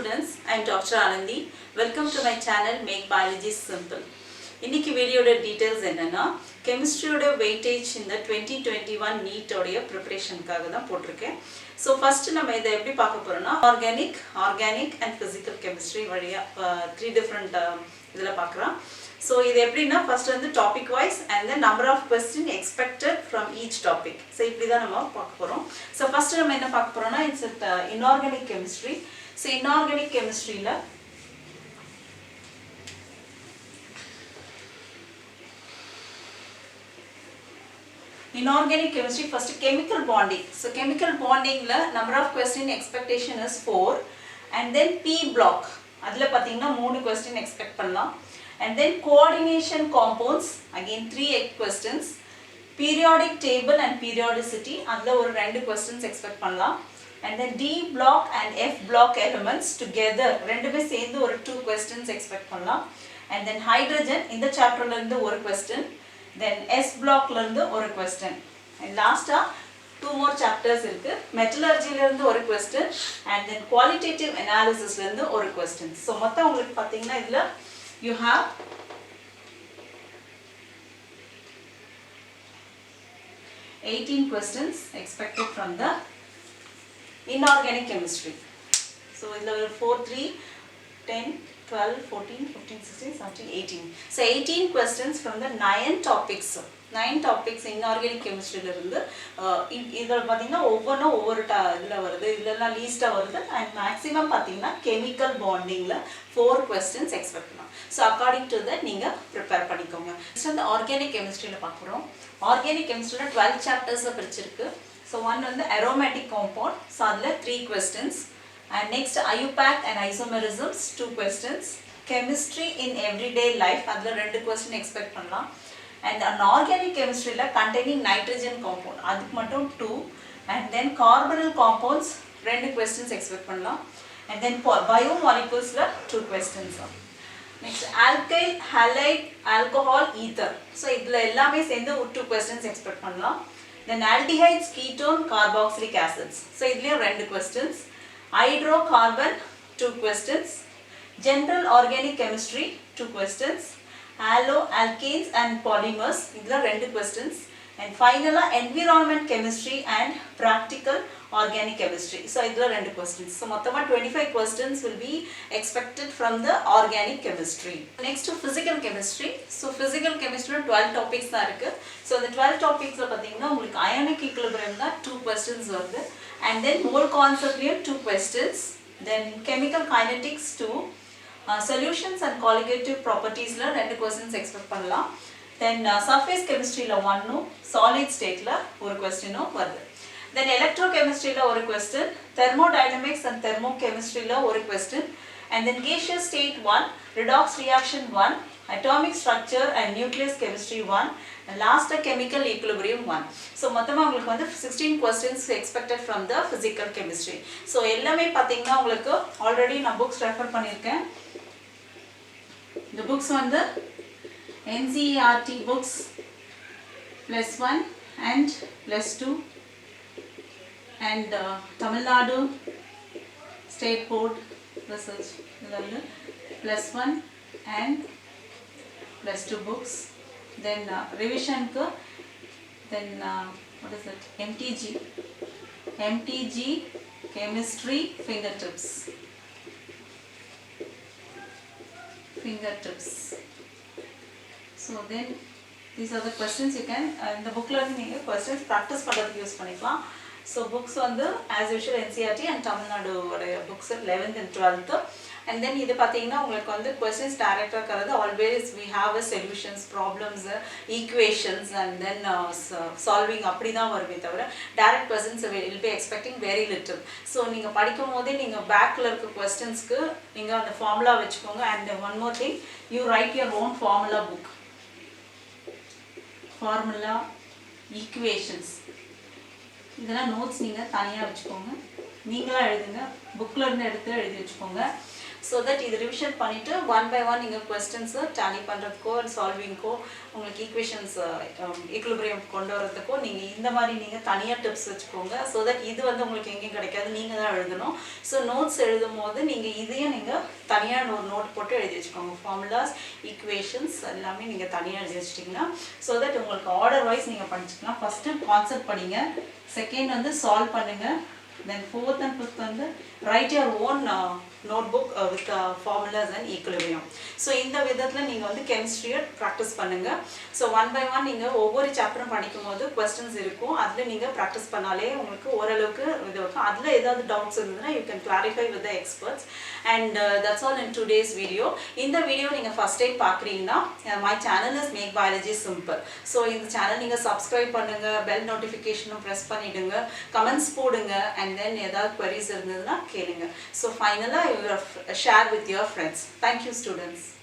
students, I am Dr. Anandi. Welcome to my channel Make Biology Simple. இன்னைக்கு வீடியோட details என்னன்னா கெமிஸ்ட்ரியோட weightage இந்த 2021 NEET உடைய ப்ரிப்பரேஷனுக்காக தான் போட்டிருக்கேன். ஸோ ஃபர்ஸ்ட் நம்ம இதை எப்படி பார்க்க போறோம்னா ஆர்கானிக் அண்ட் ஃபிசிக்கல் கெமிஸ்ட்ரி வழியா 3 டிஃப்ரெண்ட் இதில் பார்க்குறோம். ஸோ இது எப்படின்னா ஃபர்ஸ்ட் வந்து topic wise and then number of question expected from each topic. So இப்படி தான் நம்ம பார்க்க போகிறோம். ஸோ ஃபர்ஸ்ட் நம்ம என்ன பார்க்க போறோம்னா it's inorganic chemistry. So inorganic கெமிஸ்ட்ரியில் inorganic chemistry first chemical bonding. So chemical bonding la number of question expectation is 4 and then P block adla pathina 3 question expect pannalam and then coordination compounds again 3 questions, periodic table and periodicity adla or 2 questions expect pannalam and then D block and F block elements together rendume சேர்ந்து ஒரு 2 questions expect pannalam and then hydrogen in the chapter la irundhu ஒரு question, then S block la irundhu ஒரு question and last 2 more chapters irukku, metallurgy la irundhu ஒரு question and then qualitative analysis la irundhu ஒரு question. So மொத்தம் உங்களுக்கு பாத்தீங்கன்னா இதுல you have 18 questions expected from the inorganic chemistry. So இதுல 4 3 10 12 14 15 16 17 18. So 18 questions from the 9 topics inorganic chemistry la irundhu idhula pathina ஒவ்வொரு இதுல வருது, இல்லனா லீஸ்டா வருது and maximum pathina chemical bonding la 4 questions expect பண்ணலாம். So according to that நீங்க prepare பண்ணிக்கோங்க. Next வந்து organic chemistry ல பார்க்கறோம். Organic chemistry ல 12 chapters பிரிச்சிருக்கு. So one வந்து aromatic compound, so அதுல 3 questions and next IUPAC and isomerisms 2 questions, chemistry in everyday life adla 2 question expect பண்ணலாம் and an organic chemistry la containing nitrogen compound adukku mattum 2 and then carbonyl compounds 2 questions expect பண்ணலாம் and then biomolecules la 2 questions. Next alkyl halide alcohol ether, so idla ellame சேர்ந்து 2 questions expect பண்ணலாம். Then aldehydes ketone carboxylic acids, so idliyum 2 questions, hydrocarbon 2 questions, general organic chemistry 2 questions, halo alkanes and polymers idla 2 questions and finally environment chemistry and practical organic chemistry, so idla 2 questions. So mottama 25 questions will be expected from the organic chemistry. Next physical chemistry. So physical chemistry 12 topics da irukku. So the 12 topics la pathina ungalku ionic equilibrium da 2 questions varudhu and then mole concept la 2 questions, then chemical kinetics 2, solutions and colligative properties la 2 questions expect பண்ணலாம். Then surface chemistry la 1, solid state la ஒரு question வருது. Then electrochemistry la ஒரு question, thermodynamics and thermochemistry la ஒரு question and then gaseous state 1, redox reaction 1, atomic structure and nucleus chemistry 1 and last chemical equilibrium 1. So மொத்தமா உங்களுக்கு வந்து 16 questions expected from the physical chemistry. So எல்லாமே பாத்தீங்கன்னா உங்களுக்கு already நான் books refer பண்ணிருக்கேன். The books வந்து NCERT books +1 and +2 and Tamil Nadu State Board Research +1 and +2 books. Then revision ku then what is that, MTG chemistry fingertips. So then these are the questions you can in the book learning neenga questions practice பண்றதுக்கு use பண்ணிக்கலாம். So books வந்து as usual NCERT and Tamil Nadu books 11th and 12th and then இது பாத்தீங்கன்னா உங்களுக்கு வந்து questions directly கரது always we have a solutions, problems, equations and then solving அப்படி தான் வருமே தவிர direct questions will be expecting very little. So நீங்க படிக்கும்போதே நீங்க பேக்ல இருக்க questionsக்கு நீங்க அந்த formula வெச்சுக்கோங்க and one more thing, you write your own formula book, formula, equations இதெல்லாம் நோட்ஸ் நீங்க தனியா வெச்சுக்கோங்க, நீங்களா எழுதுங்க, புக்ல இருந்து எடுத்து எழுதி வெச்சுக்கோங்க. ஸோ தட் இது ரிவிஷன் பண்ணிவிட்டு ஒன் பை ஒன் நீங்கள் கொஸ்டின்ஸை டேலி பண்ணுறதுக்கோ சால்விங்க்கோ உங்களுக்கு ஈக்குவேஷன்ஸ் ஈக்குலிபிரியம் கொண்டு வரதுக்கோ நீங்கள் இந்த மாதிரி நீங்கள் தனியாக டிப்ஸ் வச்சுக்கோங்க. ஸோ தட் இது வந்து உங்களுக்கு எங்கேயும் கிடைக்காது, நீங்கள் தான் எழுதணும். ஸோ நோட்ஸ் எழுதும் போது நீங்கள் இதையும் நீங்கள் தனியாக ஒரு நோட் போட்டு எழுதி வச்சுக்கோங்க. ஃபார்முலாஸ், ஈக்குவேஷன்ஸ் எல்லாமே நீங்கள் தனியாக எழுதி வச்சிட்டிங்கன்னா ஸோ தட் உங்களுக்கு ஆர்டர் வைஸ் நீங்கள் படிச்சுக்கலாம். ஃபஸ்ட்டு கான்செப்ட் படிங்க, செகண்ட் வந்து சால்வ் பண்ணுங்கள், தென் ஃபோர்த் அண்ட் ஃபிஃப்த் வந்து right your own notebook with formulas and equilibrium. So இந்த விதத்தில் நீங்கள் வந்து கெமிஸ்ட்ரியை ப்ராக்டிஸ் பண்ணுங்கள். ஸோ ஒன் பை ஒன் நீங்கள் ஒவ்வொரு சாப்டரும் படிக்கும் போது கொஸ்டின்ஸ் இருக்கும், அதில் நீங்கள் ப்ராக்டிஸ் பண்ணாலே உங்களுக்கு ஓரளவுக்கு இது இருக்கும். அதில் ஏதாவது டவுட்ஸ் இருந்ததுன்னா you can clarify with the experts. And that's all in today's video. இந்த வீடியோ நீங்கள் ஃபஸ்ட் டைம் பார்க்குறீங்கன்னா my channel is make biology simple. So இந்த சேனல் நீங்கள் சப்ஸ்கிரைப் பண்ணுங்கள், பெல் நோட்டிஃபிகேஷனும் ப்ரெஸ் பண்ணிவிடுங்க, கமெண்ட்ஸ் போடுங்க, அண்ட் தென் ஏதாவது queries இருந்ததுன்னா கேளுங்க. ஸோ ஃபைனலாக share with your friends. Thank you, students.